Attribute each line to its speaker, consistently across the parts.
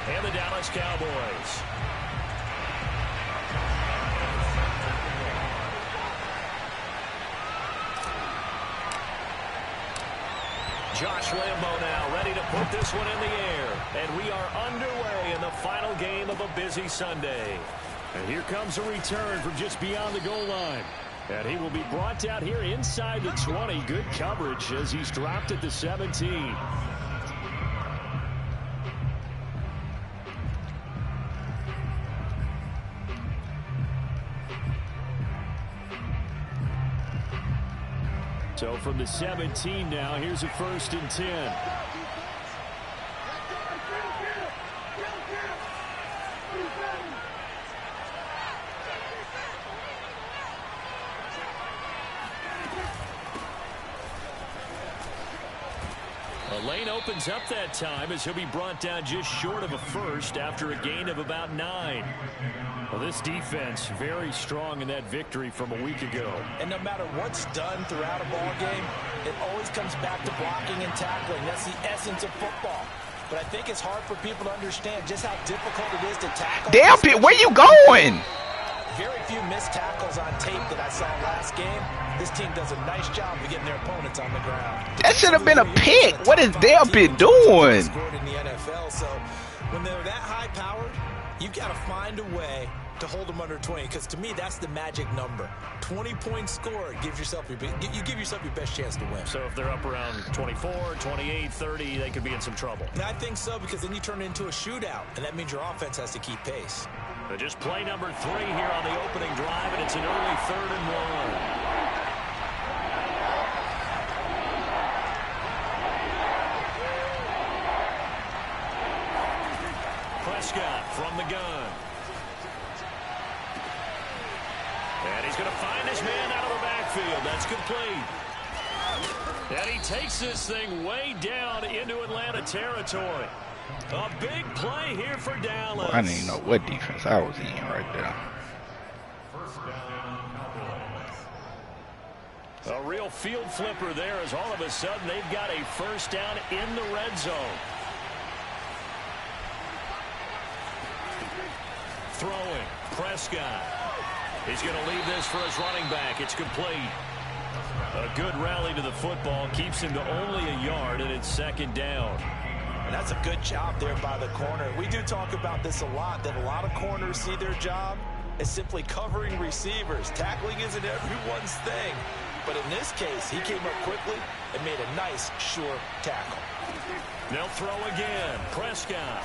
Speaker 1: and the Dallas Cowboys. Josh Lambo now ready to put this one in the air. And we are underway in the final game of a busy Sunday.
Speaker 2: And here comes a return from just beyond the goal line. And he will be brought down here inside the 20. Good coverage as he's dropped at the 17. So from the 17 now, here's a 1st and 10. A lane opens up that time as he'll be brought down just short of a first after a gain of about 9. Well, this defense very strong in that victory from a week ago.
Speaker 3: And no matter what's done throughout a ball game, it always comes back to blocking and tackling. That's the essence of football. But I think it's hard for people to understand just how difficult it is to tackle.
Speaker 4: Damn it, where you going?
Speaker 3: Very few missed tackles on tape that I saw last game. This team does a nice job of getting their opponents on the ground.
Speaker 4: That should have been a pick. What is Delpit doing?
Speaker 3: Scored in the NFL, so when they're that high powered, you got to find a way to hold them under 20, because to me that's the magic number. 20 points scored gives yourself you give yourself your best chance to win.
Speaker 1: So if they're up around 24, 28, 30, they could be in some trouble.
Speaker 3: And I think so, because then you turn it into a shootout, and that means your offense has to keep pace.
Speaker 1: But just play number 3 here on the opening drive, and it's an early 3rd and 1. Prescott from the gun. And he's going to find his man out of the backfield. That's complete. And he takes this thing way down into Atlanta territory. A big play here for Dallas.
Speaker 4: I didn't even know what defense I was in right there.
Speaker 1: A real field flipper there, as all of a sudden they've got a 1st down in the red zone. Throwing, Prescott. He's going to leave this for his running back. It's complete. A good rally to the football keeps him to only a yard, and it's 2nd down.
Speaker 3: And that's a good job there by the corner. We do talk about this a lot, that a lot of corners see their job as simply covering receivers. Tackling isn't everyone's thing. But in this case, he came up quickly and made a nice, sure tackle.
Speaker 1: They'll throw again. Prescott.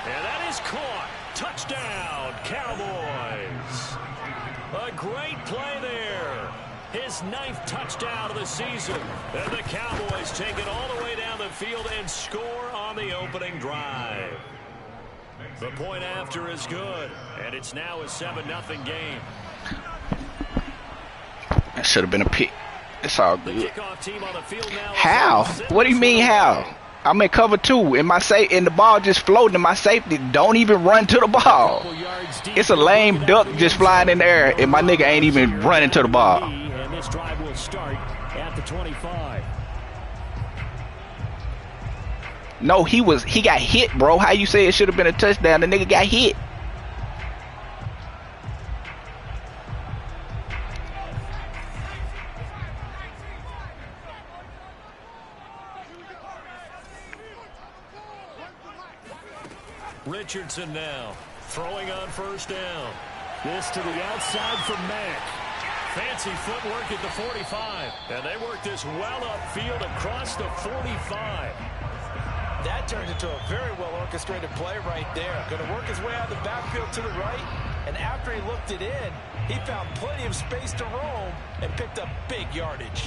Speaker 1: And that is caught. Touchdown, Cowboys. A great play there. His 9th touchdown of the season. And the Cowboys take it all the way down the field and score on the opening drive. The point after is good. And it's now a 7-0 game.
Speaker 4: That should have been a pick. It's all good.
Speaker 1: The kickoff team on the field now.
Speaker 4: How? What do you mean how? I'm in cover 2, and the ball just floating, and my safety don't even run to the ball. It's a lame duck just flying in the air, and my nigga ain't even running to the ball.
Speaker 2: And this drive will start at the 25.
Speaker 4: No, he got hit, bro. How you say it should have been a touchdown? The nigga got hit.
Speaker 1: Richardson now throwing on 1st down.
Speaker 2: This to the outside for Mack.
Speaker 1: Fancy footwork at the 45. And they work this well upfield across the 45.
Speaker 3: That turned into a very well orchestrated play right there. Going to work his way out of the backfield to the right. And after he looked it in, he found plenty of space to roam and picked up big yardage.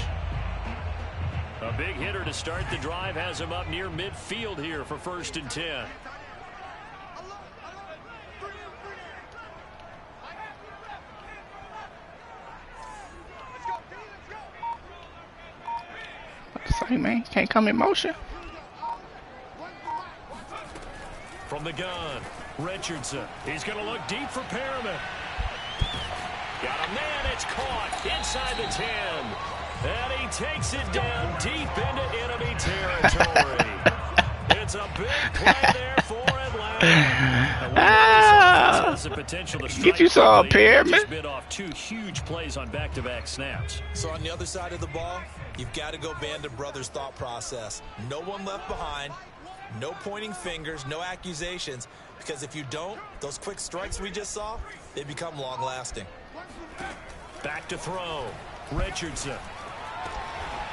Speaker 1: A big hitter to start the drive has him up near midfield here for 1st and 10.
Speaker 4: Say, man, can't come in motion.
Speaker 1: From the gun, Richardson. He's going to look deep for Perriman. Got a man, it's caught inside the 10. And he takes it down deep into enemy territory. It's a big play there for
Speaker 4: Get you some pair, man.
Speaker 2: Bit off 2 huge plays on back-to-back snaps.
Speaker 3: So on the other side of the ball, you've got to go Band of Brothers thought process. No one left behind, no pointing fingers, no accusations, because if you don't, those quick strikes we just saw, they become long-lasting.
Speaker 2: Back to throw, Richardson.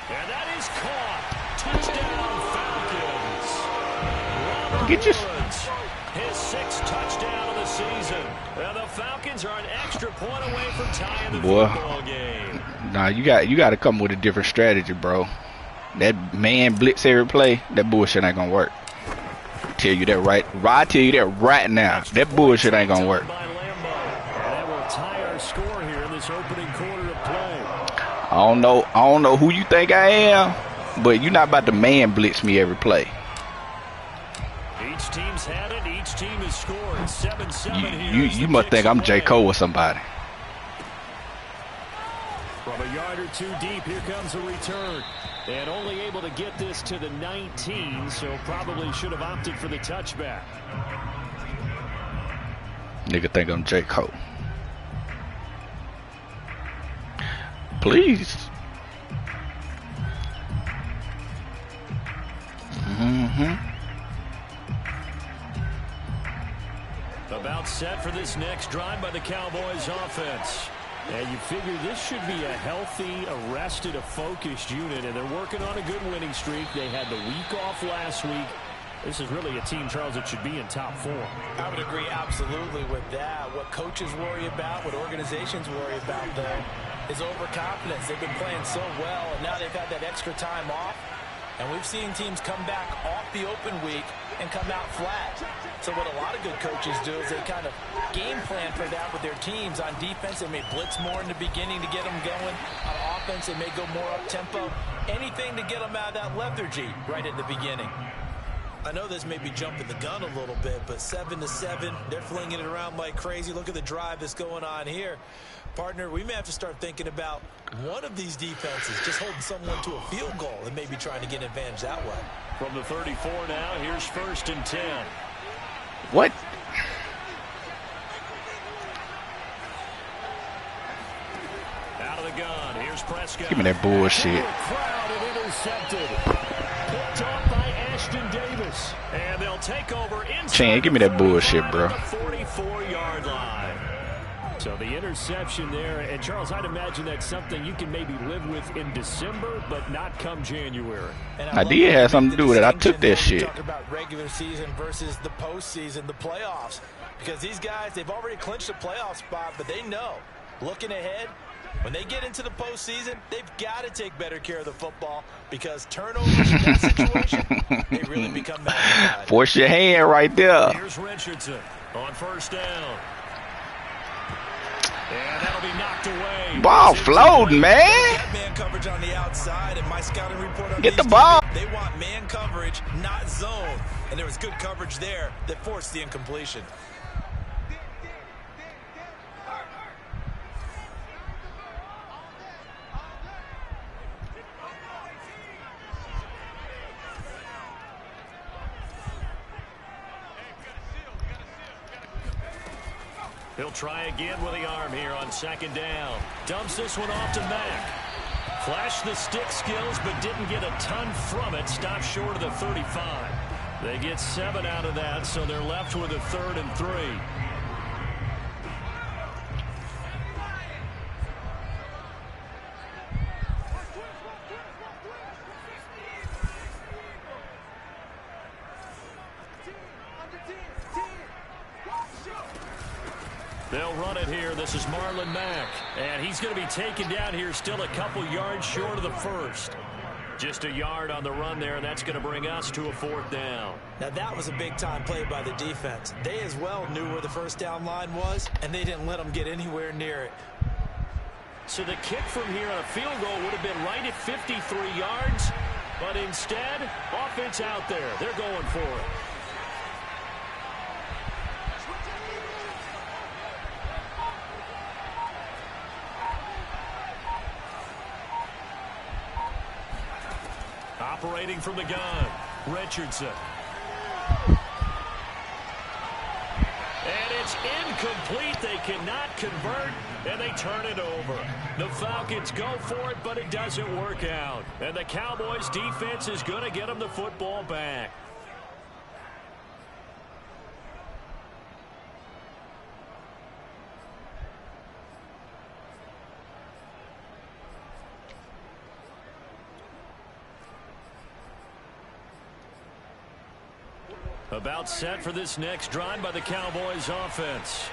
Speaker 2: And that is caught. Touchdown, Falcons.
Speaker 4: Get you.
Speaker 2: His 6th touchdown of the season. And the Falcons are an extra point away from tying the football game.
Speaker 4: Nah, you got to come with a different strategy, bro. That man blitz every play, that bullshit ain't gonna work. Tell you that right. I tell you that right now. That bullshit ain't gonna work.
Speaker 2: That will tie our score here in this opening quarter of play.
Speaker 4: I don't know who you think I am, but you're not about to man blitz me every play.
Speaker 2: Each team's had it. Each team has scored 7-7
Speaker 4: here. You must think I'm J. Cole or somebody.
Speaker 2: From a yard or 2 deep, here comes a return. And only able to get this to the 19, so probably should have opted for the touchback.
Speaker 4: Nigga think I'm J. Cole. Please.
Speaker 2: About set for this next drive by the Cowboys offense. And you figure this should be a healthy, arrested, a focused unit, and they're working on a good winning streak. They had the week off last week. This is really a team, Charles, that should be in top 4.
Speaker 3: I would agree absolutely with that. What coaches worry about, what organizations worry about, though, is overconfidence. They've been playing so well, and now they've had that extra time off. And we've seen teams come back off the open week and come out flat. So what a lot of good coaches do is they kind of game plan for that with their teams. On defense, they may blitz more in the beginning to get them going. On offense, they may go more up-tempo. Anything to get them out of that lethargy right at the beginning. I know this may be jumping the gun a little bit, but 7-7, they're flinging it around like crazy. Look at the drive that's going on here. Partner, we may have to start thinking about one of these defenses just holding someone to a field goal and maybe trying to get an advantage that way.
Speaker 2: From the 34 now, here's 1st and 10.
Speaker 4: What?
Speaker 2: Out of the gun, here's Prescott.
Speaker 4: Give me that bullshit.
Speaker 2: Crowd and intercepted. Picked off by Ashton Davis. And they'll take over inside.
Speaker 4: Chan, give me that bullshit, bro.
Speaker 2: 44-yard line. So the interception there, and Charles, I'd imagine that's something you can maybe live with in December, but not come January.
Speaker 4: I did have something to do with it. I took that shit.
Speaker 3: Talk about regular season versus the postseason, the playoffs, because these guys, they've already clinched a playoff spot, but they know, looking ahead, when they get into the postseason, they've got to take better care of the football, because turnovers in that situation, they really become magnified.
Speaker 4: Force your hand right there.
Speaker 2: Here's Richardson on 1st down. And that'll be knocked away.
Speaker 4: Ball floating, man.
Speaker 3: Man coverage on the outside, and my scouting report on
Speaker 4: get the ball.
Speaker 3: They want man coverage, not zone. And there was good coverage there that forced the incompletion.
Speaker 2: He'll try again with the arm here on 2nd down. Dumps this one off to Mack. Flashed the stick skills, but didn't get a ton from it. Stopped short of the 35. They get 7 out of that, so they're left with a 3rd and 3. They'll run it here. This is Marlon Mack. And he's going to be taken down here still a couple yards short of the 1st. Just a yard on the run there, and that's going to bring us to a 4th down.
Speaker 3: Now that was a big-time play by the defense. They as well knew where the 1st down line was, and they didn't let them get anywhere near it.
Speaker 2: So the kick from here on a field goal would have been right at 53 yards, but instead, offense out there. They're going for it. Operating from the gun, Richardson.
Speaker 1: incomplete. They cannot convert, and they turn it over. The Falcons go for it, but it doesn't work out. And the Cowboys defense is going to get them the football back. About set for this next drive by the Cowboys offense.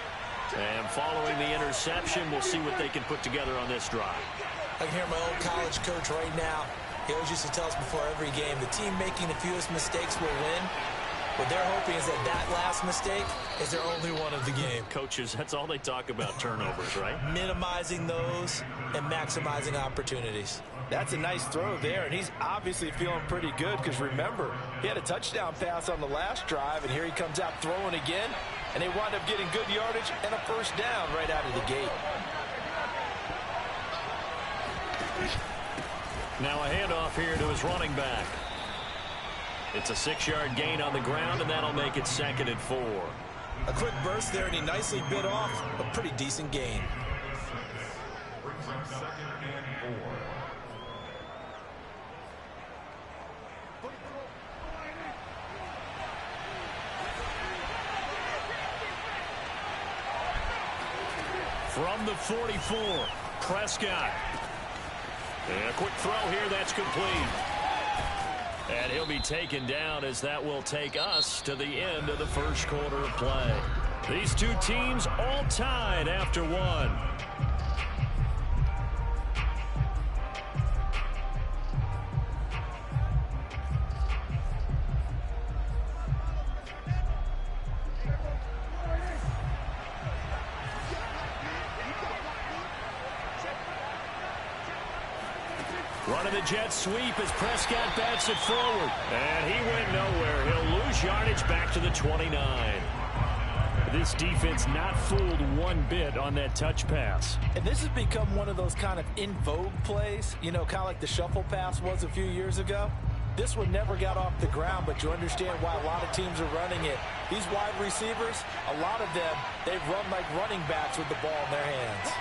Speaker 1: And following the interception, we'll see what they can put together on this drive.
Speaker 3: I can hear my old college coach right now. He always used to tell us before every game, the team making the fewest mistakes will win. What they're hoping is that last mistake is their only one of the game.
Speaker 1: Coaches, that's all they talk about, turnovers, right?
Speaker 3: Minimizing those and maximizing opportunities. That's a nice throw there, and he's obviously feeling pretty good because, remember, he had a touchdown pass on the last drive, and here he comes out throwing again, and they wind up getting good yardage and a first down right out of the gate.
Speaker 1: Now a handoff here to his running back. It's a 6-yard gain on the ground, and that'll make it 2nd and 4.
Speaker 3: A quick burst there, and he nicely bit off a pretty decent gain.
Speaker 1: From the 44, Prescott. And a quick throw here, that's complete. And he'll be taken down as that will take us to the end of the first quarter of play. These two teams all tied after one. Running the jet sweep as Prescott bats it forward. And he went nowhere. He'll lose yardage back to the 29. This defense not fooled one bit on that touch pass.
Speaker 3: And this has become one of those kind of in vogue plays, you know, kind of like the shuffle pass was a few years ago. This one never got off the ground, but you understand why a lot of teams are running it. These wide receivers, a lot of them, they've run like running backs with the ball in their hands.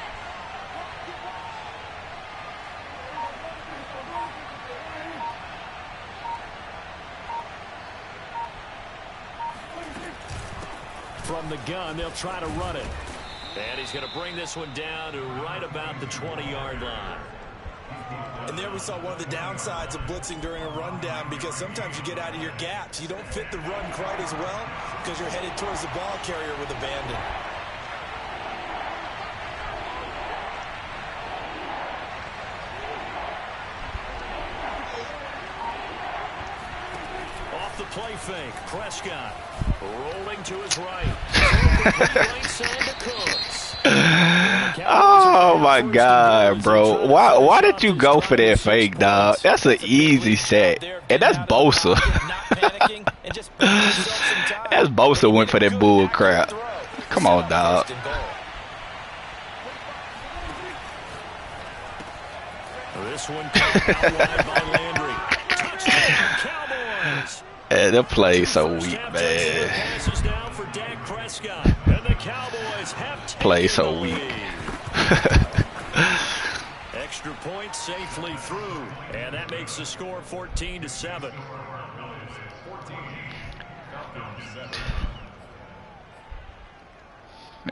Speaker 1: From the gun, they'll try to run it. And he's going to bring this one down to right about the 20-yard line.
Speaker 3: And there we saw one of the downsides of blitzing during a rundown, because sometimes you get out of your gaps. You don't fit the run quite as well because you're headed towards the ball carrier with abandon.
Speaker 1: Off the play fake, Prescott rolling to his right.
Speaker 4: Oh my God, bro. Why did you go for that fake, dog? That's an easy set. And that's Bosa. That's Bosa went for that bull crap. Come on, dog.
Speaker 1: This one out wide by Landry. Touchdown, Cowboys.
Speaker 4: That play so weak, man. Play so weak.
Speaker 1: Extra point safely through, and that makes the score 14-7.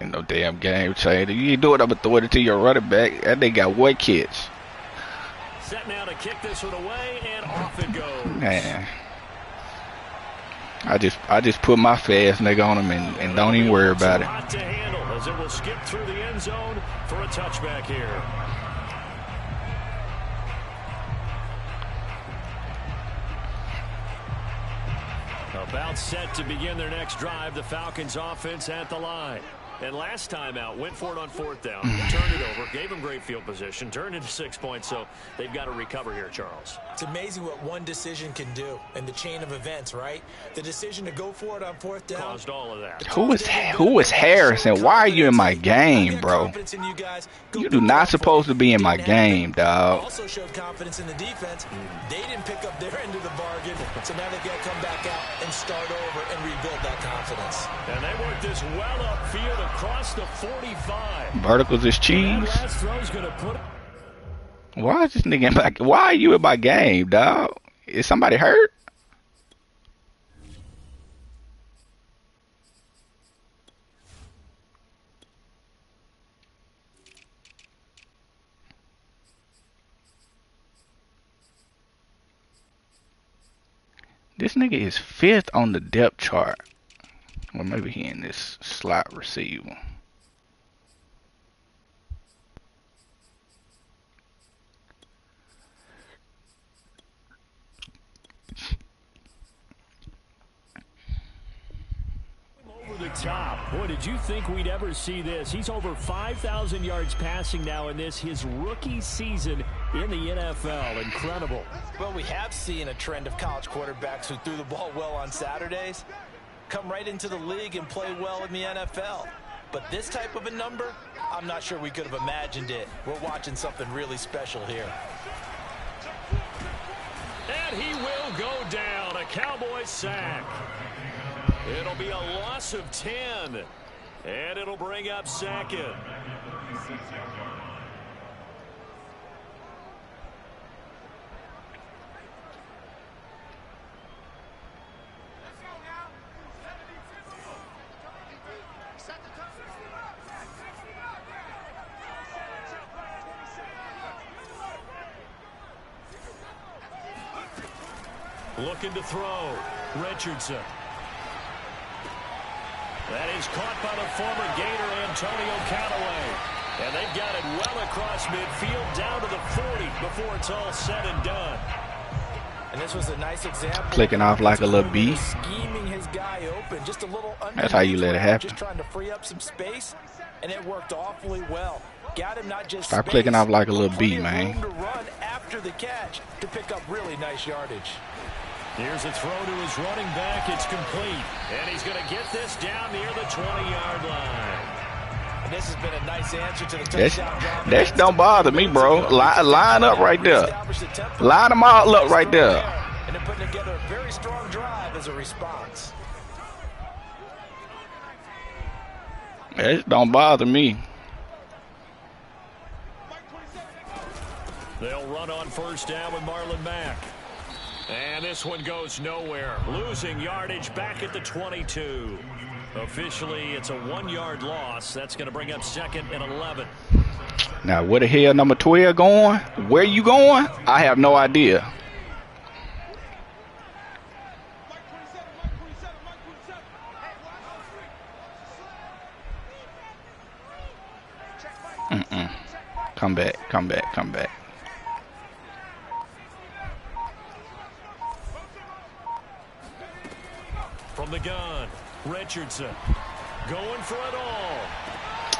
Speaker 4: Ain't no damn game changer. You ain't do it, I'm gonna throw it to your running back. That nigga got one catch.
Speaker 1: Set now to kick this one away, and off it goes.
Speaker 4: Man. I just put my fast nigga on him and don't even worry about it.
Speaker 1: Hot to handle as it will skip through the end zone for a touchback here. About set to begin their next drive, the Falcons offense at the line. And last time out, went for it on 4th down, turned it over, gave them great field position, turned into 6 points, so they've got to recover here, Charles.
Speaker 3: It's amazing what one decision can do in the chain of events, right? The decision to go for it on 4th down
Speaker 1: caused all of that.
Speaker 4: Who is Harrison? Why are you in my game, bro? You do not supposed to be in my game, dog.
Speaker 3: Also showed confidence in the defense. They didn't pick up their end of the bargain, so now they've got to come back out and start over and rebuild that confidence.
Speaker 1: And they worked this well upfield.
Speaker 2: across the 45.
Speaker 4: Verticals is cheese. Why is this nigga in my? Why are you in my game, dog? Is somebody hurt? This nigga is 5th on the depth chart. Well, maybe he in this slot receiver.
Speaker 2: Over the top. Boy, did you think we'd ever see this? He's over 5,000 yards passing now in this, his rookie season in the NFL. Incredible.
Speaker 3: Well, we have seen a trend of college quarterbacks who threw the ball well on Saturdays come right into the league and play well in the NFL. But this type of a number, I'm not sure we could have imagined it. We're watching something really special here.
Speaker 2: And he will go down. A Cowboys sack. It'll be a loss of 10. And it'll bring up 2nd. Looking to throw. Richardson. That is caught by the former Gator Antonio Callaway. And they've got it well across midfield down to the 40 before it's all said and done.
Speaker 3: And this was a nice example.
Speaker 4: Clicking off like a little bee.
Speaker 3: Scheming his guy open. Just a little
Speaker 4: That's how you let it happen.
Speaker 3: Just trying to free up some space. And it worked awfully well. Got him not just
Speaker 4: Stop
Speaker 3: space,
Speaker 4: clicking off like a little bee, man.
Speaker 3: room to run after the catch to pick up really nice yardage.
Speaker 2: Here's a throw to his running back. It's complete. And he's going to get this down near the 20-yard line.
Speaker 3: And this has been a nice answer to the touchdown drive.
Speaker 4: That don't bother me, bro. Line up right there. Line them all up right there.
Speaker 3: And they're putting together a very strong drive as a response.
Speaker 4: That don't bother me.
Speaker 2: They'll run on first down with Marlon Mack. And this one goes nowhere. Losing yardage back at the 22. Officially, it's a 1-yard loss. That's going to bring up 2nd and 11.
Speaker 4: Now, where the hell number 12 going? Where you going? I have no idea. Come back, come back, come back.
Speaker 2: From the gun, Richardson going for it all.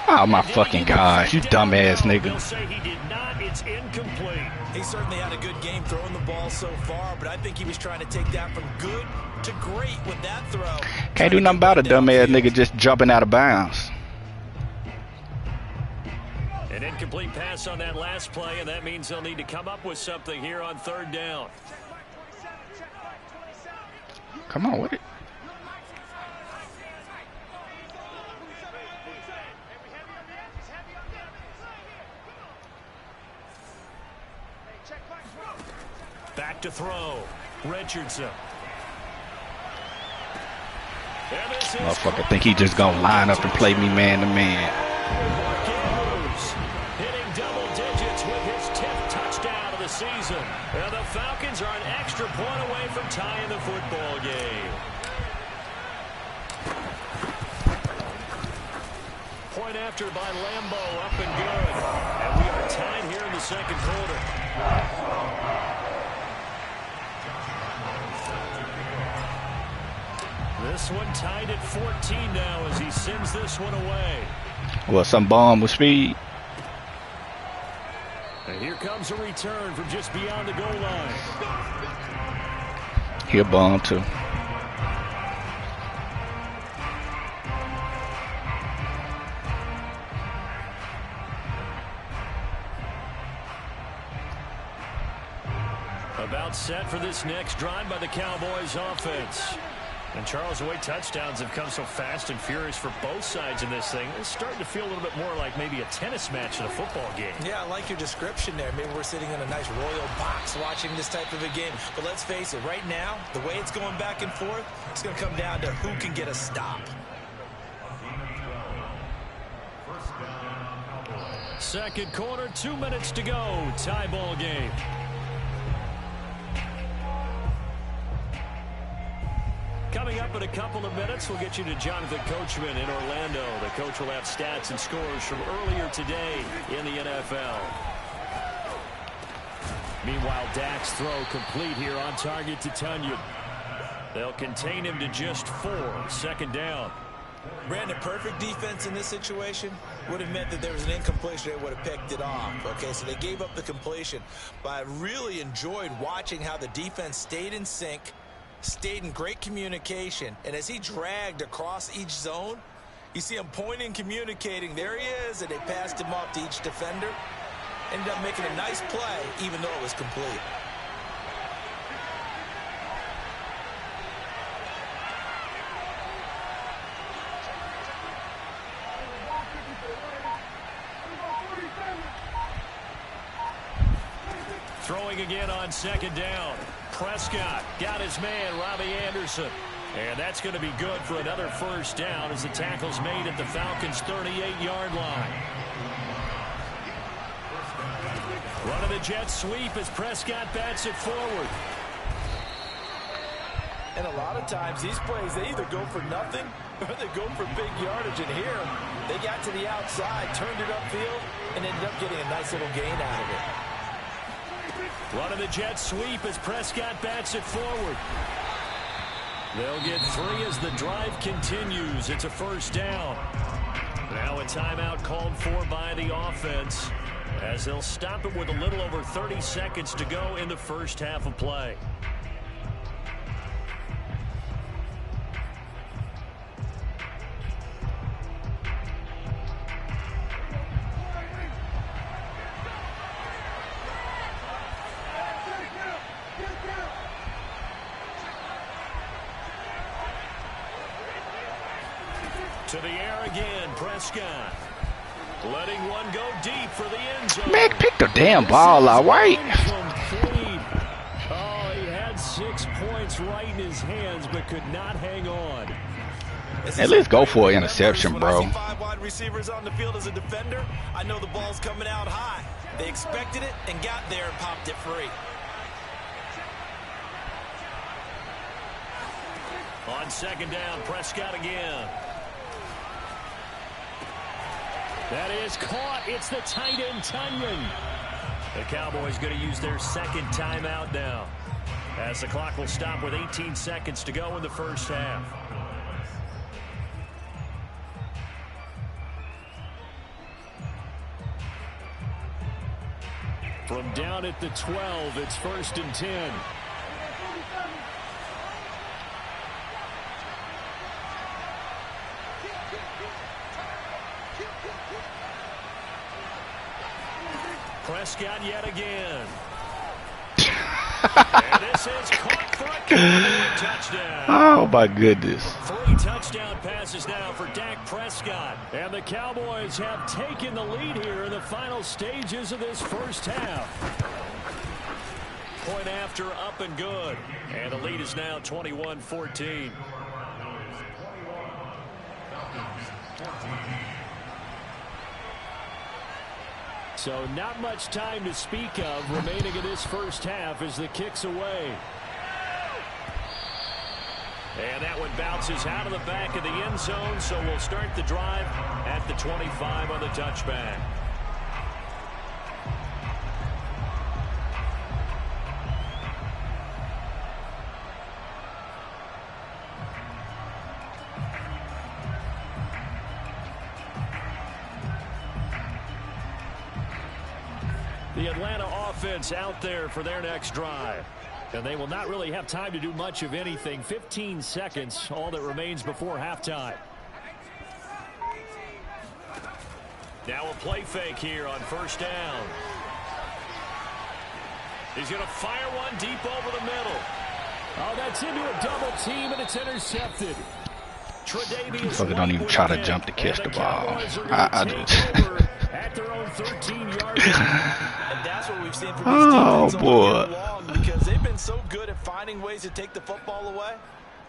Speaker 4: Oh my fucking gosh, you dumbass nigga.
Speaker 2: They'll say he did not. It's incomplete.
Speaker 3: He certainly had a good game throwing the ball so far, but I think he was trying to take that from good to great with that throw.
Speaker 4: Can't do nothing about a dumbass nigga just jumping out of bounds.
Speaker 2: An incomplete pass on that last play, and that means they'll need to come up with something here on 3rd down.
Speaker 4: Come on with it.
Speaker 2: Back to throw. Richardson.
Speaker 4: Motherfucker think he just gonna line up and play me man to man.
Speaker 2: Hitting double digits with his 10th touchdown of the season. And the Falcons are an extra point away from tying the football game. Point after by Lambeau, up and good. And we are tied here in the 2nd quarter. This one tied at 14 now as he sends this one away.
Speaker 4: Well, some bomb with speed.
Speaker 2: And here comes a return from just beyond the goal line.
Speaker 4: He'll bomb too.
Speaker 2: About set for this next drive by the Cowboys offense. And Charles, the way touchdowns have come so fast and furious for both sides in this thing, it's starting to feel a little bit more like maybe a tennis match in a football game.
Speaker 3: Yeah, I like your description there. Maybe we're sitting in a nice royal box watching this type of a game. But let's face it, right now, the way it's going back and forth, it's going to come down to who can get a stop.
Speaker 2: Second quarter, 2 minutes to go. Tie ball game. Coming up in a couple of minutes, we'll get you to Jonathan Coachman in Orlando. The coach will have stats and scores from earlier today in the NFL. Meanwhile, Dak's throw complete here on target to Tunyon. They'll contain him to just 4. Second down.
Speaker 3: Brandon, perfect defense in this situation would have meant that there was an incompletion. They would have picked it off. Okay, so they gave up the completion. But I really enjoyed watching how the defense stayed in sync, stayed in great communication, and as he dragged across each zone, you see him pointing, communicating. There he is, and they passed him off to each defender. Ended up making a nice play, even though it was complete.
Speaker 2: Throwing again on second down. Prescott got his man, Robbie Anderson. And that's going to be good for another first down as the tackle's made at the Falcons' 38-yard line. Running the jet sweep as Prescott bats it forward.
Speaker 3: And a lot of times these plays, they either go for nothing or they go for big yardage. And here, they got to the outside, turned it upfield, and ended up getting a nice little gain out of it.
Speaker 2: Running the jet sweep as Prescott bats it forward. They'll get 3 as the drive continues. It's a first down. Now a timeout called for by the offense as they'll stop it with a little over 30 seconds to go in the first half of play. To the air again, Prescott. Letting one go deep for the end zone.
Speaker 4: Man, pick the damn ball out, right?
Speaker 2: Oh, he had 6 points right in his hands, but could not hang on.
Speaker 4: Hey, let's go for an interception, bro.
Speaker 3: When I see 5 wide receivers on the field as a defender, I know the ball's coming out high. They expected it and got there and popped it free.
Speaker 2: On second down, Prescott again. That is caught. It's the tight end, Tunyon. The Cowboys going to use their second timeout now, as the clock will stop with 18 seconds to go in the first half. From down at the 12, it's 1st and 10. Prescott yet again. And this is caught for a touchdown.
Speaker 4: Oh, my goodness.
Speaker 2: 3 touchdown passes now for Dak Prescott. And the Cowboys have taken the lead here in the final stages of this first half. Point after, up and good. And the lead is now 21-14. So not much time to speak of remaining in this first half as the kick's away. And that one bounces out of the back of the end zone, so we'll start the drive at the 25 on the touchback. The Atlanta offense out there for their next drive. And they will not really have time to do much of anything. 15 seconds, all that remains before halftime. Now a play fake here on first down. He's going to fire one deep over the middle. Oh, that's into a double team, and it's intercepted.
Speaker 4: Fucker don't even try to jump to catch the ball. I just.
Speaker 2: At their own 13-yard
Speaker 3: And that's what we've seen from these defenses all year long, because they've been so good at finding ways to take the football away.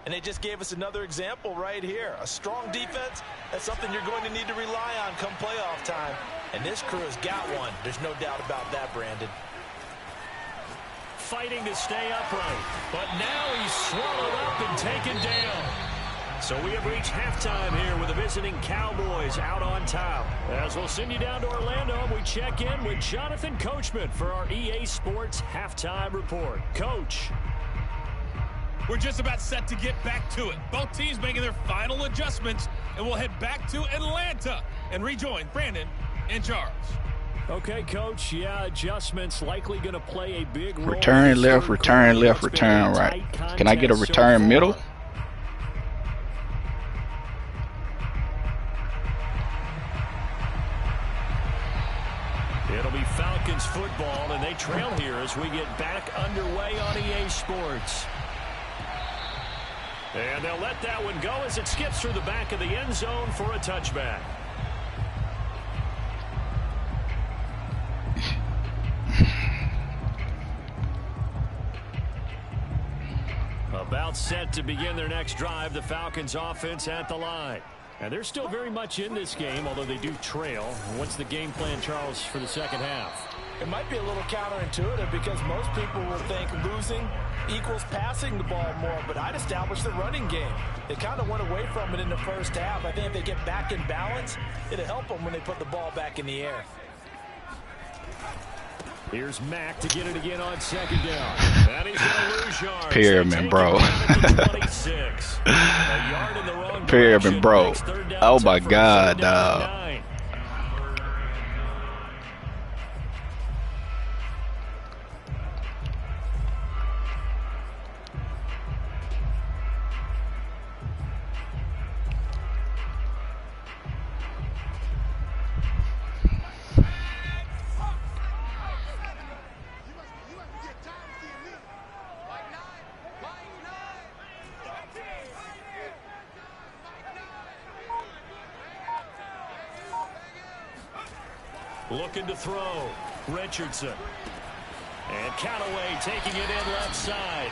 Speaker 3: And they just gave us another example right here. A strong defense, that's something you're going to need to rely on come playoff time. And this crew has got one. There's no doubt about that, Brandon.
Speaker 2: Fighting to stay upright. But now he's swallowed up and taken down. So we have reached halftime here with the visiting Cowboys out on top. As we'll send you down to Orlando, we check in with Jonathan Coachman for our EA Sports Halftime Report. Coach.
Speaker 5: We're just about set to get back to it. Both teams making their final adjustments, and we'll head back to Atlanta and rejoin Brandon and Charles.
Speaker 2: Okay, Coach. Yeah, adjustments likely going to play a big role.
Speaker 4: Return left, return left, return right. Can I get a return middle?
Speaker 2: It'll be Falcons football, and they trail here as we get back underway on EA Sports. And they'll let that one go as it skips through the back of the end zone for a touchback. About set to begin their next drive, the Falcons offense at the line. And they're still very much in this game, although they do trail. What's the game plan, Charles, for the second half?
Speaker 3: It might be a little counterintuitive because most people will think losing equals passing the ball more, but I'd establish the running game. They kind of went away from it in the first half. I think if they get back in balance, it'll help them when they put the ball back in the air.
Speaker 2: Here's Mack to get it again on second down. And he's going to lose yards.
Speaker 4: Pyramid, bro. Pyramid, bro. Oh, my God, dog.
Speaker 2: Looking to throw. Richardson. And Callaway taking it in left side.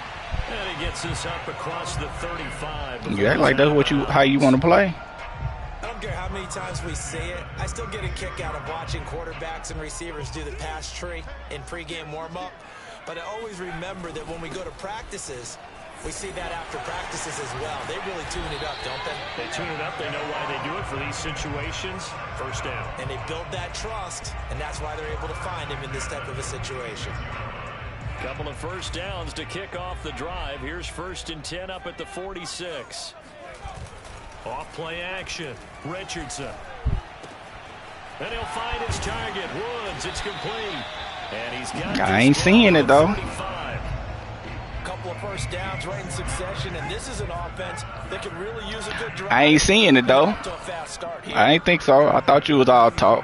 Speaker 2: And he gets this up across the 35.
Speaker 4: You act like that's how you want to play.
Speaker 3: I don't care how many times we say it. I still get a kick out of watching quarterbacks and receivers do the pass tree in pregame warm-up. But I always remember that when we go to practices, we see that after practices as well. They really tune it up, don't they?
Speaker 2: They tune it up. They know why they do it for these situations. First down.
Speaker 3: And they build that trust, and that's why they're able to find him in this type of a situation.
Speaker 2: Couple of first downs to kick off the drive. Here's 1st and 10 up at the 46. Off play action. Richardson. And he'll find his target. Woods. It's complete. And he's got.
Speaker 4: I ain't seeing it though.
Speaker 3: Couple of first downs right in succession, and this is an offense that can really use a good drive.
Speaker 4: I ain't seeing it though. I ain't think so. I thought you was all talk.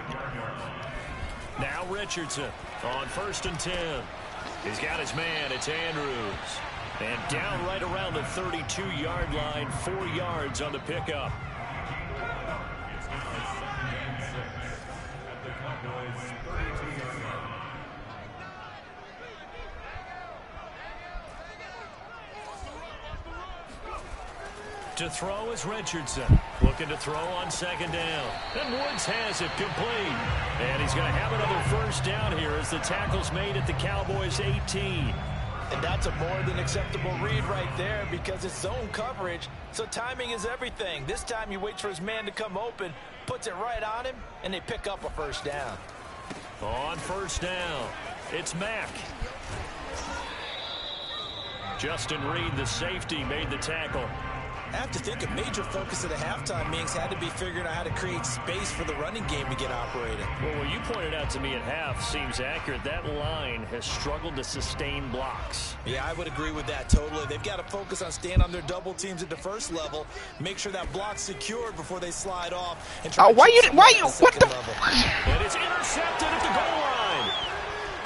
Speaker 2: Now Richardson on 1st and 10. He's got his man. It's Andrews. And down right around the 32-yard line, 4 yards on the pickup. To throw is Richardson. Looking to throw on 2nd down. And Woods has it complete. And he's going to have another first down here as the tackle's made at the Cowboys 18.
Speaker 3: And that's a more than acceptable read right there because it's zone coverage, so timing is everything. This time you wait for his man to come open, puts it right on him, and they pick up a first down.
Speaker 2: On 1st down, it's Mack. Justin Reed, the safety, made the tackle.
Speaker 3: I have to think a major focus of the halftime meetings had to be figuring out how to create space for the running game to get operated.
Speaker 2: Well, what you pointed out to me at half seems accurate. That line has struggled to sustain blocks.
Speaker 3: Yeah, I would agree with that totally. They've got to focus on staying on their double teams at the first level, make sure that block's secured before they slide off. And
Speaker 4: why you, what the?
Speaker 2: And it's intercepted at the goal line.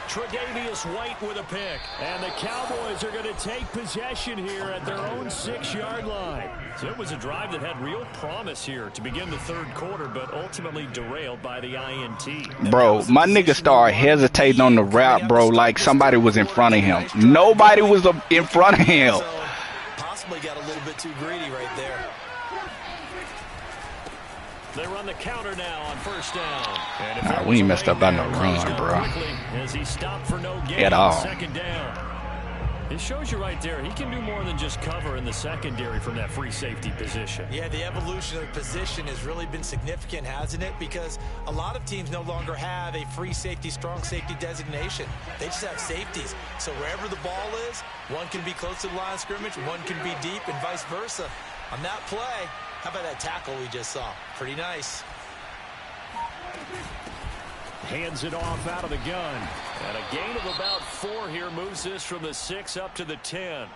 Speaker 2: Tre'Davious White with a pick. And the Cowboys are going to take possession here at their own 6-yard line. So it was a drive that had real promise here to begin the third quarter, but ultimately derailed by the INT.
Speaker 4: Bro, my nigga started hesitating on the route, bro, like somebody was in front of him. Nobody was in front of him.
Speaker 3: So, possibly got a little bit too greedy right there.
Speaker 2: They run the counter now on first down.
Speaker 4: Nah, we ain't messed up by no run, bro.
Speaker 2: As he stopped for no gain
Speaker 4: At all.
Speaker 2: Second down. It shows you right there, he can do more than just cover in the secondary from that free safety position.
Speaker 3: Yeah, the evolution of the position has really been significant, hasn't it? Because a lot of teams no longer have a free safety, strong safety designation. They just have safeties. So wherever the ball is, one can be close to the line of scrimmage, one can be deep, and vice versa. On that play, how about that tackle we just saw? Pretty nice.
Speaker 2: Hands it off out of the gun. And a gain of about 4 here moves this from the 6 up to the 10.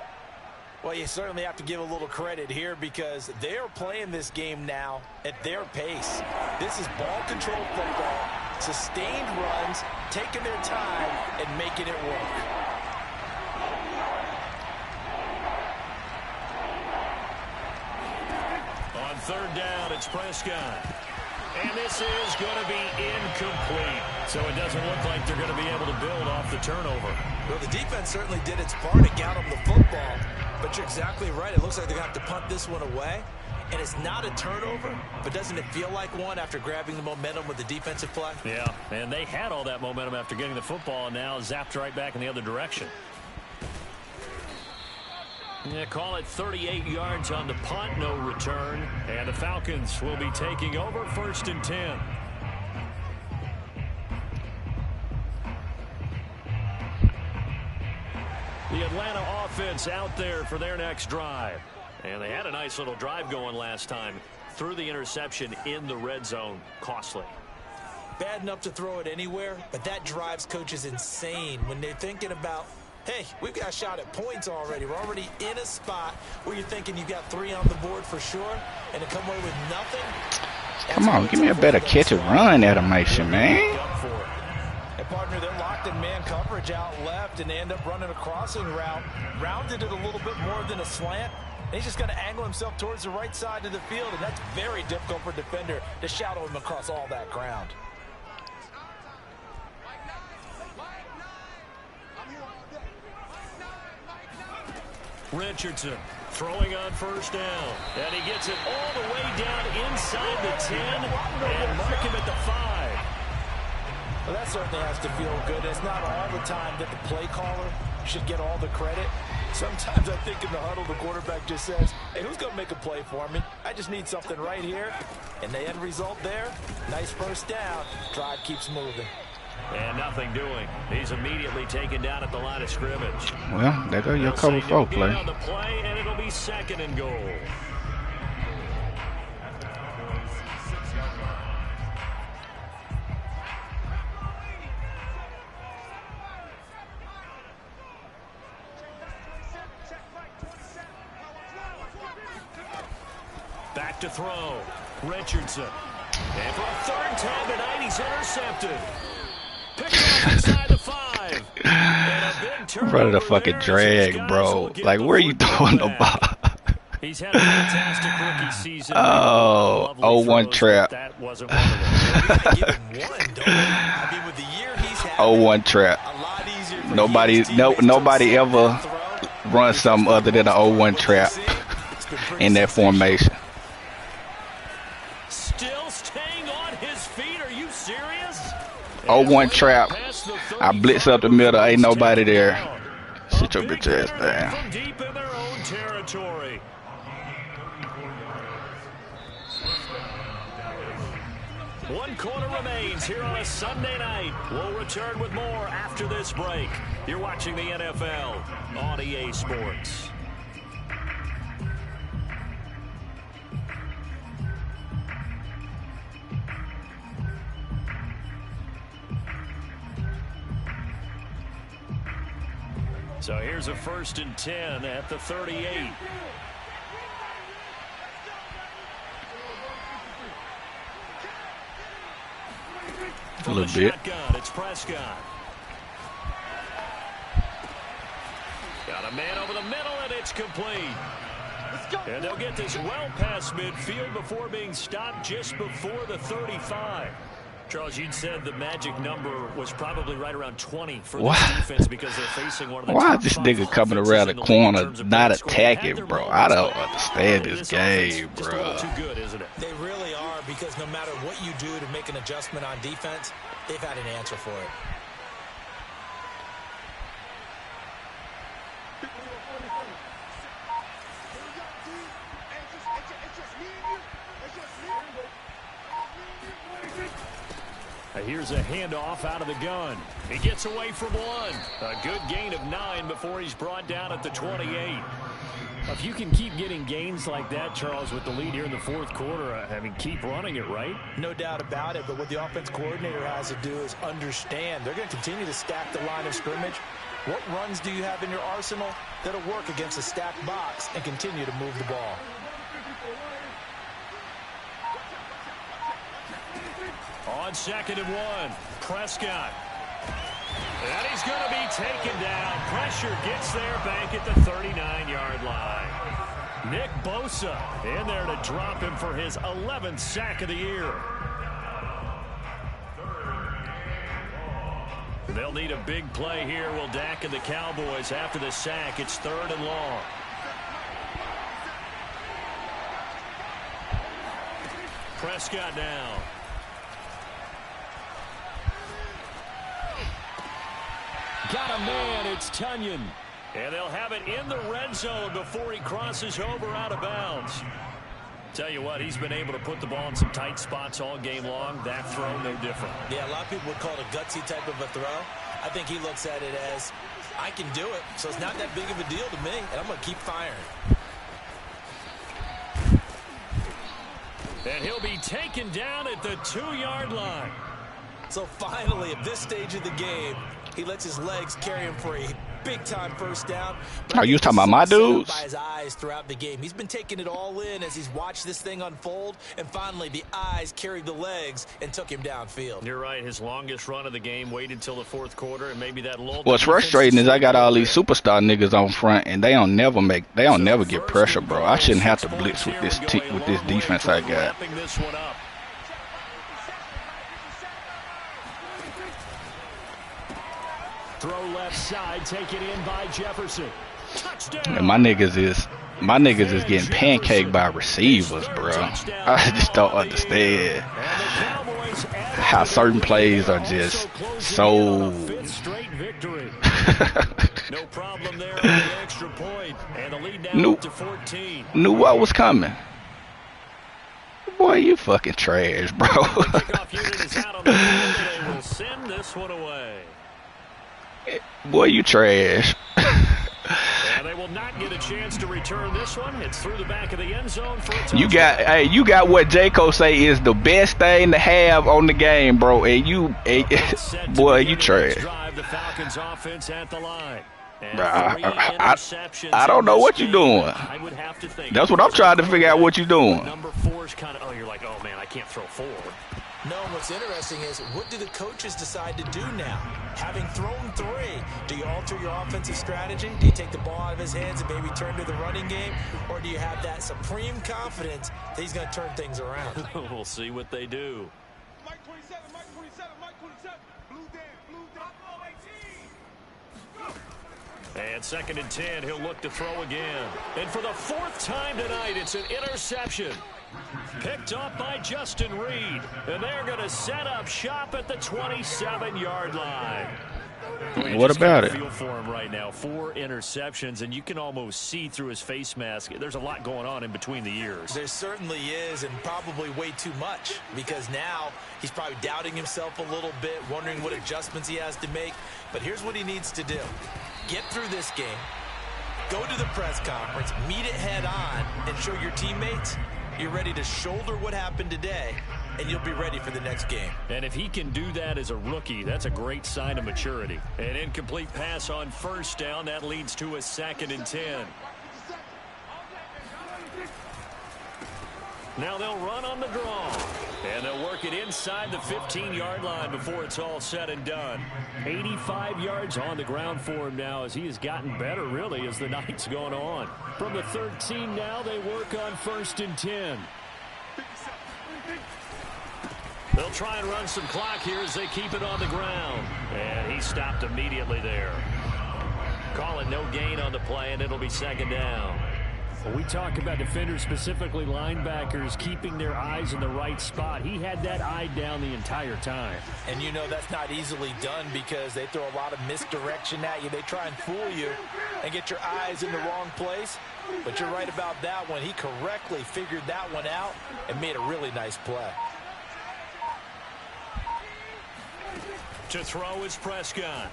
Speaker 3: Well, you certainly have to give a little credit here because they are playing this game now at their pace. This is ball control football, sustained runs, taking their time and making it work.
Speaker 2: On third down, it's Prescott. And this is going to be incomplete. So it doesn't look like they're going to be able to build off the turnover.
Speaker 3: Well, the defense certainly did its part to get them the football. But you're exactly right. It looks like they're going to have to punt this one away. And it's not a turnover, but doesn't it feel like one after grabbing the momentum with the defensive play?
Speaker 2: Yeah, and they had all that momentum after getting the football and now zapped right back in the other direction. Yeah, call it 38 yards on the punt, no return. And the Falcons will be taking over 1st and 10. The Atlanta offense out there for their next drive. And they had a nice little drive going last time. Threw the interception in the red zone. Costly.
Speaker 3: Bad enough to throw it anywhere, but that drives coaches insane when they're thinking about, hey, we've got a shot at points already. We're already in a spot where you're thinking you got 3 on the board for sure, and to come away with nothing.
Speaker 4: Come on, give me a better catch and run animation, man.
Speaker 3: And partner, they're locked in man coverage out left, and they end up running a crossing route. Rounded it a little bit more than a slant. And he's just going to angle himself towards the right side of the field, and that's very difficult for a defender to shadow him across all that ground.
Speaker 2: Richardson throwing on first down. And he gets it all the way down inside the 10 and mark him at the 5.
Speaker 3: Well, that certainly has to feel good. It's not all the time that the play caller should get all the credit. Sometimes I think in the huddle, the quarterback just says, hey, who's going to make a play for me? I just need something right here. And the end result there, nice first down. Drive keeps moving.
Speaker 2: And nothing doing. He's immediately taken down at the line of scrimmage.
Speaker 4: Well, there go your cover 4 play.
Speaker 2: On the play, and it'll be 2nd and goal. Back to throw. Richardson. And for a 3rd time tonight, he's intercepted. Picked up inside the 5.
Speaker 4: I'm running the fucking drag, bro. Like, where are you throwing the ball?
Speaker 2: He's had a fantastic rookie season.
Speaker 4: Oh, 0-1 trap.
Speaker 2: That wasn't one of them.
Speaker 3: Give him one, don't we? I mean, with the year he's had,
Speaker 4: 0-1 trap.
Speaker 3: a lot easier for
Speaker 4: Nobody ever runs something other than an 0-1 trap in that formation.
Speaker 2: Still staying on his feet. Are you serious?
Speaker 4: 0-1 trap. I blitz up the middle. Ain't nobody there. Sit your bitch ass down.
Speaker 2: From deep in their own territory. One quarter remains here on a Sunday night. We'll return with more after this break. You're watching the NFL on EA Sports. So here's a 1st and 10 at the 38.
Speaker 4: A little bit.
Speaker 2: Shotgun, it's Prescott. A man over the middle, and it's complete. And they'll get this well past midfield before being stopped just before the 35. Charles, you'd said the magic number was probably right around 20 for this defense because they're facing one of the
Speaker 4: Why is this nigga coming around the corner not attacking, bro? I don't understand this game, bro.
Speaker 2: Too good, isn't it?
Speaker 3: They really are, because no matter what you do to make an adjustment on defense, they've had an answer for it.
Speaker 2: Here's a handoff out of the gun. He gets away from one. A good gain of 9 before he's brought down at the 28. If you can keep getting gains like that, Charles, with the lead here in the fourth quarter, I mean, keep running it, right?
Speaker 3: No doubt about it, but what the offense coordinator has to do is understand they're going to continue to stack the line of scrimmage. What runs do you have in your arsenal that'll work against a stacked box and continue to move the ball?
Speaker 2: On 2nd and 1, Prescott. And he's going to be taken down. Pressure gets there back at the 39-yard line. Nick Bosa in there to drop him for his 11th sack of the year. They'll need a big play here, will Dak and the Cowboys. After the sack, it's 3rd and long. Prescott now. Got a man, it's Tunyon. And they'll have it in the red zone before he crosses over out of bounds. Tell you what, he's been able to put the ball in some tight spots all game long. That throw, no different.
Speaker 3: Yeah, a lot of people would call it a gutsy type of a throw. I think he looks at it as, I can do it, so it's not that big of a deal to me, and I'm going to keep firing.
Speaker 2: And he'll be taken down at the 2-yard line.
Speaker 3: So finally, at this stage of the game, he lets his legs carry him for a big-time first down.
Speaker 4: Are you talking about my dudes?
Speaker 3: By his eyes throughout the game. He's been taking it all in as he's watched this thing unfold, and finally the eyes carried the legs and took him downfield.
Speaker 2: You're right. His longest run of the game waited till the fourth quarter, and maybe that lull.
Speaker 4: What's frustrating is I got all these superstar niggas on front, and they don't never get pressure, bro. I shouldn't have to blitz with this defense I got.
Speaker 2: Throw left side, taken in by Jefferson. Touchdown.
Speaker 4: And my niggas is getting pancaked by receivers, bro. I just don't understand how certain plays are just so.
Speaker 2: No problem there on the extra point, and the lead down to 14.
Speaker 4: Knew what was coming. Boy, you fucking trash, bro.
Speaker 2: Kickoff unit is out on the field. They will send this one away.
Speaker 4: Boy, you trash.
Speaker 2: And they will not get a chance to return this one. It's through the back of the end zone for a touchdown.
Speaker 4: You got what J-Co say is the best thing to have on the game, bro. And boy, you trash.
Speaker 2: Drive the Falcons offense at the line.
Speaker 4: I don't know what you're doing.
Speaker 2: I would have to think.
Speaker 4: That's what I'm trying to figure out what you're doing.
Speaker 2: Number 4 is kind of, you're like, oh man, I can't throw 4.
Speaker 3: No, what's interesting is, what do the coaches decide to do now? Having thrown 3, do you alter your offensive strategy? Do you take the ball out of his hands and maybe turn to the running game? Or do you have that supreme confidence that he's going to turn things around?
Speaker 2: We'll see what they do.
Speaker 6: Mike 27, Mike 27, Mike 27. Blue down,
Speaker 2: And 2nd and 10, he'll look to throw again. And for the 4th time tonight, it's an interception. Picked up by Justin Reed. And they're going to set up shop at the 27-yard line.
Speaker 4: What about it?
Speaker 2: Feel for him right now. 4 interceptions, and you can almost see through his face mask. There's a lot going on in between the ears.
Speaker 3: There certainly is, and probably way too much, because now he's probably doubting himself a little bit, wondering what adjustments he has to make. But here's what he needs to do. Get through this game, go to the press conference, meet it head on, and show your teammates you're ready to shoulder what happened today, and you'll be ready for the next game.
Speaker 2: And if he can do that as a rookie, that's a great sign of maturity. An incomplete pass on 1st down. That leads to a 2nd and 10. Now they'll run on the draw. And they'll work make it inside the 15-yard line before it's all said and done. 85 yards on the ground for him now as he has gotten better, really, as the night's gone on. From the 13 now, they work on 1st and 10. They'll try and run some clock here as they keep it on the ground. And he stopped immediately there. Calling no gain on the play, and it'll be 2nd down. Well, we talk about defenders, specifically linebackers, keeping their eyes in the right spot. He had that eye down the entire time.
Speaker 3: And you know that's not easily done because they throw a lot of misdirection at you. They try and fool you and get your eyes in the wrong place. But you're right about that one. He correctly figured that one out and made a really nice play.
Speaker 2: To throw is Prescott.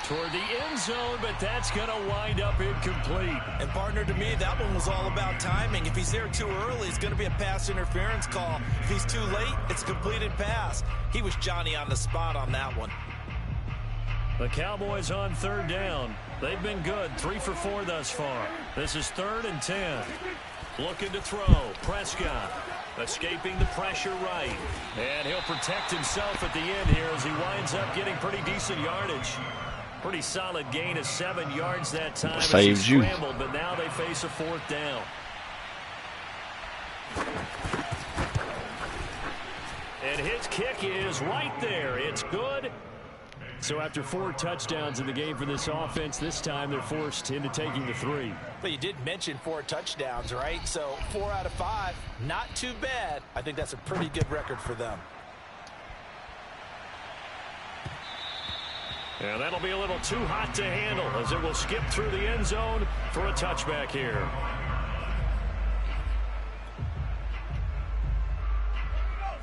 Speaker 2: Toward the end zone, but that's going to wind up incomplete.
Speaker 3: And partner, to me, that one was all about timing. If he's there too early, it's going to be a pass interference call. If he's too late, it's a completed pass. He was Johnny on the spot on that one.
Speaker 2: The Cowboys on 3rd down. They've been good, 3 for 4 thus far. This is 3rd and 10. Looking to throw, Prescott. Escaping the pressure right. And he'll protect himself at the end here as he winds up getting pretty decent yardage. Pretty solid gain of 7 yards that time.
Speaker 4: Saves you.
Speaker 2: But now they face a 4th down. And his kick is right there. It's good. So after 4 touchdowns in the game for this offense, this time they're forced into taking the 3.
Speaker 3: But you did mention 4 touchdowns, right? So 4 out of 5, not too bad. I think that's a pretty good record for them.
Speaker 2: And that'll be a little too hot to handle as it will skip through the end zone for a touchback here.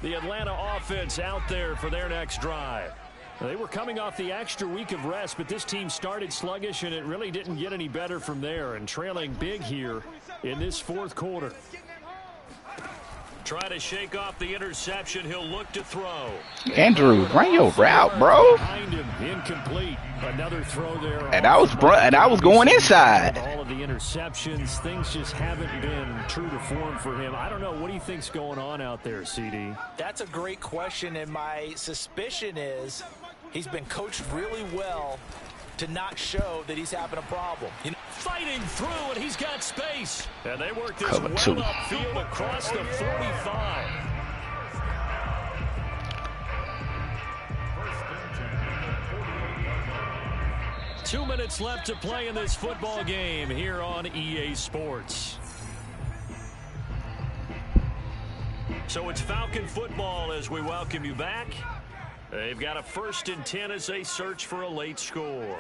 Speaker 2: The Atlanta offense out there for their next drive. They were coming off the extra week of rest, but this team started sluggish, and it really didn't get any better from there, and trailing big here in this 4th quarter. Try to shake off the interception. He'll look to throw.
Speaker 4: Andrew, run your route, bro.
Speaker 2: Behind him, incomplete. Another throw there.
Speaker 4: And I was going inside.
Speaker 2: All of the interceptions, things just haven't been true to form for him. I don't know. What do you think's going on out there, CD?
Speaker 3: That's a great question, and my suspicion is he's been coached really well to not show that he's having a problem. You know,
Speaker 2: fighting through, and he's got space. And they work this
Speaker 4: Cover
Speaker 2: well
Speaker 4: 2.
Speaker 2: upfield across the 45. Two minutes left to play in this football game here on EA Sports. So it's Falcon football as we welcome you back. They've got a 1st and 10 as they search for a late score.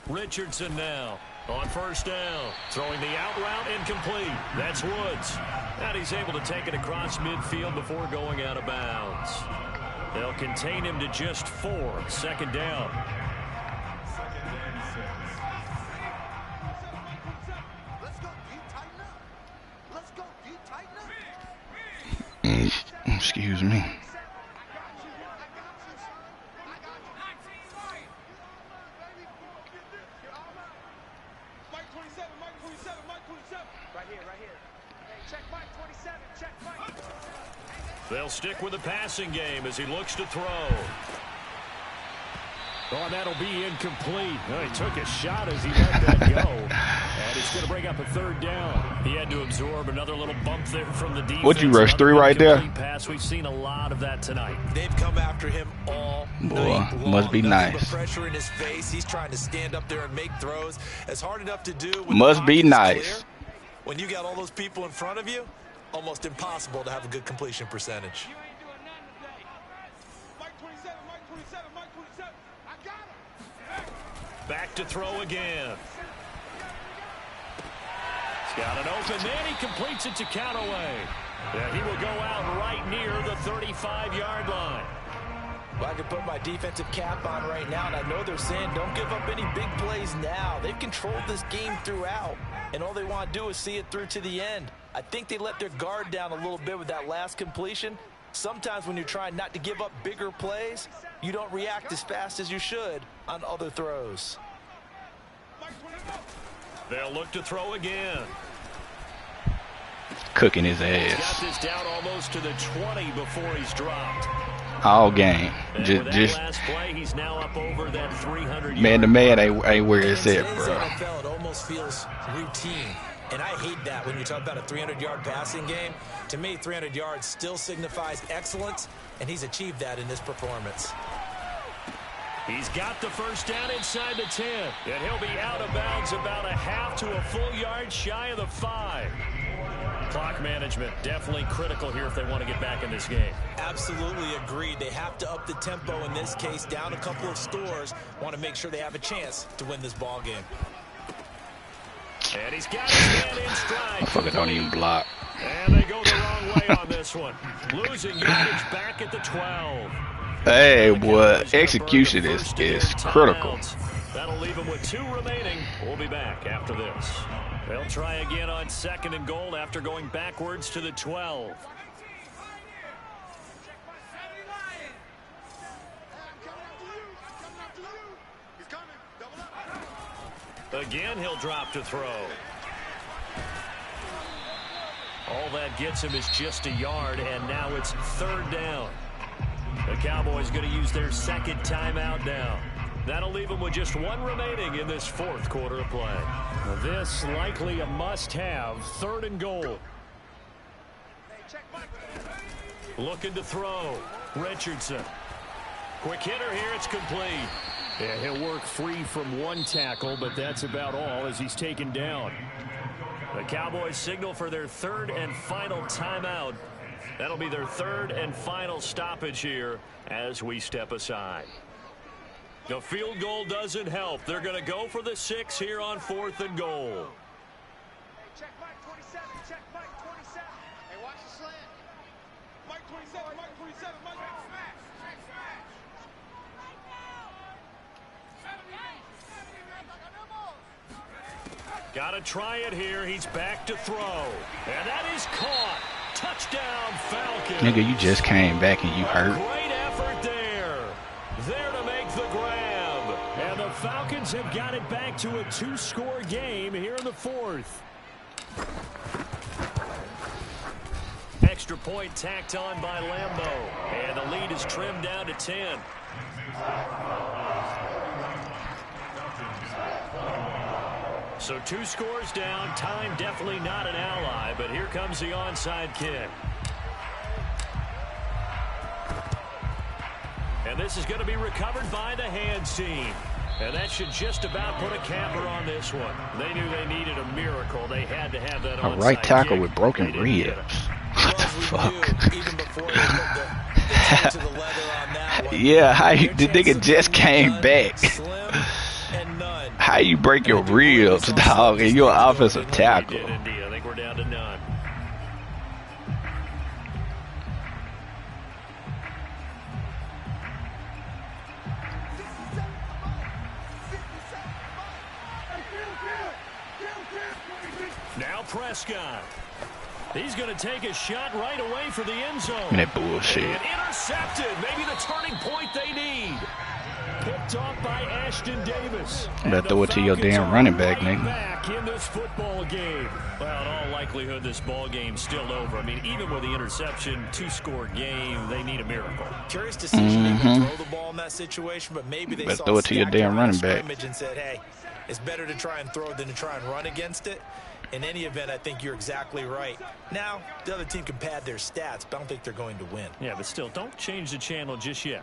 Speaker 2: Richardson now on 1st down. Throwing the out route, incomplete. That's Woods. And he's able to take it across midfield before going out of bounds. They'll contain him to just 4. 2nd down.
Speaker 4: Excuse me.
Speaker 2: They'll stick with the passing game as he looks to throw. Oh, that'll be incomplete. Oh, he took a shot as he let that go. And it's going to bring up a 3rd down. He had to absorb another little bump there from the defense.
Speaker 4: What'd you rush 3 right there?
Speaker 2: Pass. We've seen a lot of that tonight.
Speaker 3: They've come after him all
Speaker 4: Boy,
Speaker 3: night long.
Speaker 4: must be nice.
Speaker 3: Pressure in his face. He's trying to stand up there and make throws. It's hard enough to do.
Speaker 4: Must be nice.
Speaker 3: When you got all those people in front of you, almost impossible to have a good completion percentage.
Speaker 2: Back to throw again. He's got an open man. He completes it to Callaway. Yeah, he will go out right near the 35-yard line.
Speaker 3: Well, I can put my defensive cap on right now, and I know they're saying don't give up any big plays now. They've controlled this game throughout, and all they want to do is see it through to the end. I think they let their guard down a little bit with that last completion. Sometimes when you're trying not to give up bigger plays, you don't react as fast as you should on other throws.
Speaker 1: They'll look to throw again.
Speaker 4: Cooking his
Speaker 1: He's
Speaker 4: ass.
Speaker 1: got this down almost to the 20 before he's dropped.
Speaker 4: All game.
Speaker 1: And with that last play, he's now up over that 300
Speaker 4: man to man ain't where it's at,
Speaker 3: In
Speaker 4: bro.
Speaker 3: today's NFL, it almost feels routine. And I hate that when you talk about a 300-yard passing game. To me, 300 yards still signifies excellence, and he's achieved that in this performance.
Speaker 1: He's got the first down inside the 10, and he'll be out of bounds about a half to a full yard shy of the 5. Clock management definitely critical here if they want to get back in this game.
Speaker 3: Absolutely agreed. They have to up the tempo in this case, down a couple of scores. Want to make sure they have a chance to win this ball game.
Speaker 1: And he's got his man in stride.
Speaker 4: Motherfucker don't even block.
Speaker 1: And they go the wrong way on this one. Losing yardage back at the 12.
Speaker 4: Hey, boy, execution is critical.
Speaker 1: That'll leave him with 2 remaining. We'll be back after this. They'll try again on 2nd and goal after going backwards to the 12. Again, he'll drop to throw. All that gets him is just a yard, and now it's 3rd down. The Cowboys going to use their 2nd timeout now. That'll leave them with just 1 remaining in this 4th quarter of play. This likely a must-have 3rd and goal. Looking to throw. Richardson. Quick hitter here. It's complete. Yeah, he'll work free from 1 tackle, but that's about all as he's taken down. The Cowboys signal for their 3rd and final timeout. That'll be their 3rd and final stoppage here as we step aside. The field goal doesn't help. They're going to go for the 6 here on 4th and goal.
Speaker 6: Check Mike 27. Check Mike 27. Hey, watch the slant. Mike 27. Mike 27. Mike smash. Check smash.
Speaker 1: Got to try it here. He's back to throw. And that is caught. Touchdown, Falcons.
Speaker 4: Nigga, you just came back and you hurt.
Speaker 1: Great effort there. There to make the grab. And the Falcons have got it back to a 2-score game here in the 4th. Extra point tacked on by Lambeau. And the lead is trimmed down to 10. So 2 scores down. Time definitely not an ally, but here comes the onside kick. And this is going to be recovered by the hands team. And that should just about put a capper on this one. They knew they needed a miracle. They had to have that onside
Speaker 4: A right tackle
Speaker 1: kick.
Speaker 4: with broken ribs. What the fuck?
Speaker 3: Even before they put the to the leather on that one.
Speaker 4: Yeah, how you, the nigga just came back.
Speaker 3: Slim and none.
Speaker 4: How you break your ribs, dog, and you're an offensive tackle?
Speaker 1: Did indeed. I think we're down to none. Now Prescott. He's going to take a shot right away for the end zone.
Speaker 4: Man, that bullshit.
Speaker 1: And intercepted. Maybe the turning point they need. Picked off by Ashton Davis.
Speaker 4: Better throw it to your damn running back, nigga.
Speaker 1: Back in this football game. Well, in all likelihood, this ball game's still over. I mean, even with the interception, 2-score game, they need a miracle.
Speaker 3: Curious decision to throw the ball in that situation, but maybe they
Speaker 4: Better
Speaker 3: saw
Speaker 4: throw it to your damn running back.
Speaker 3: scrimmage and said, hey, it's better to try and throw than to try and run against it. In any event, I think you're exactly right. Now, the other team can pad their stats, but I don't think they're going to win.
Speaker 1: Yeah, but still, don't change the channel just yet.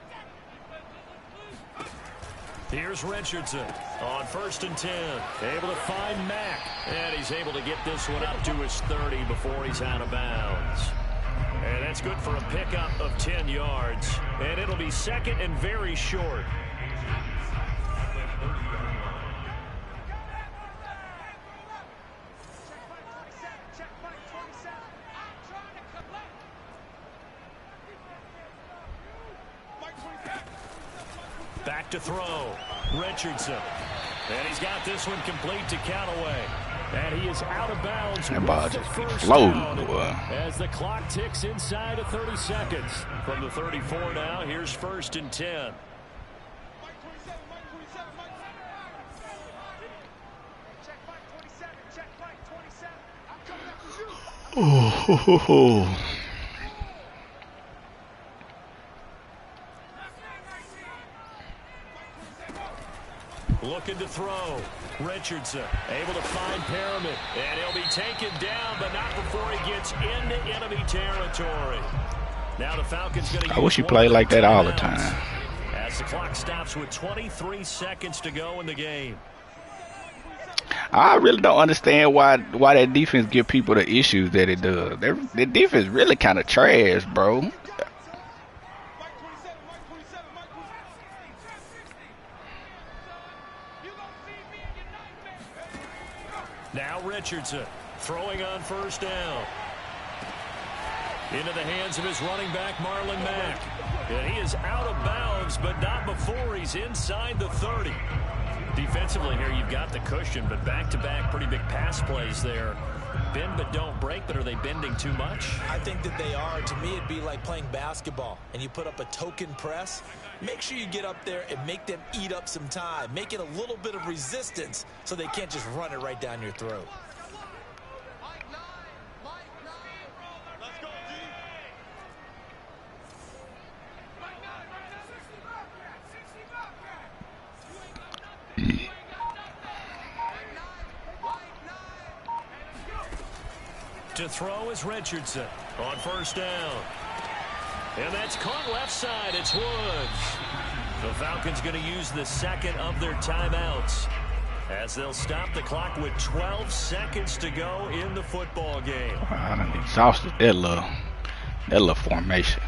Speaker 1: Here's Richardson on 1st and 10. Able to find Mack. And he's able to get this one up to his 30 before he's out of bounds. And that's good for a pickup of 10 yards. And it'll be 2nd and very short. Back to throw. Richardson. And he's got this one complete to Callaway. And he is out of bounds.
Speaker 4: That ball just floating, boy.
Speaker 1: As the clock ticks inside of 30 seconds. From the 34 now, here's 1st and 10.
Speaker 2: Looking to throw. Richardson able to find Perriman, and he'll be taken down, but not before he gets into enemy territory. Now the Falcons going to.
Speaker 4: I wish he played like that all the time.
Speaker 2: As the clock stops with 23 seconds to go in the game.
Speaker 4: I really don't understand why that defense give people the issues that it does. Their defense really kind of trash, bro.
Speaker 2: Now Richardson throwing on first down. Into the hands of his running back, Marlon Mack. And he is out of bounds, but not before he's inside the 30. Defensively here, you've got the cushion, but back-to-back pretty big pass plays there. Bend but don't break, but are they bending too much?
Speaker 3: I think that they are. To me, it'd be like playing basketball, and you put up a token press. Make sure you get up there and make them eat up some time. Make it a little bit of resistance so they can't just run it right down your throat.
Speaker 2: To throw is Richardson on first down. And that's caught left side. It's Woods. The Falcons going to use the second of their timeouts as they'll stop the clock with 12 seconds to go in the football game.
Speaker 4: I done exhausted that little formation.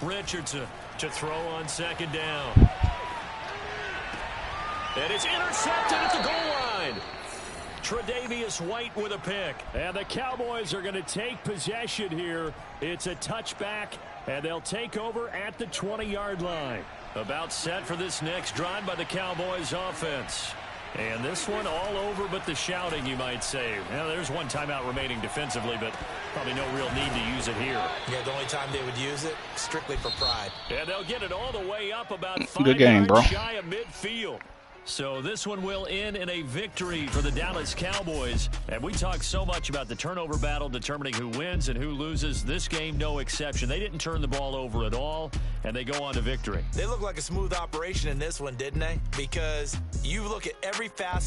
Speaker 2: Richardson to throw on second down. And it's intercepted at the goal line. Tre'Davious White with a pick. And the Cowboys are going to take possession here. It's a touchback, and they'll take over at the 20-yard line. About set for this next drive by the Cowboys offense. And this one all over but the shouting, you might say. Now, there's one timeout remaining defensively, but probably no real need to use it here.
Speaker 3: Yeah, the only time they would use it, strictly for pride.
Speaker 2: And they'll get it all the way up about 5
Speaker 4: Good game, bro.
Speaker 2: yards shy of midfield. So this one will end in a victory for the Dallas Cowboys. And we talk so much about the turnover battle, determining who wins and who loses. This game, no exception. They didn't turn the ball over at all, and they go on to victory.
Speaker 3: They look like a smooth operation in this one, didn't they? Because you look at every facet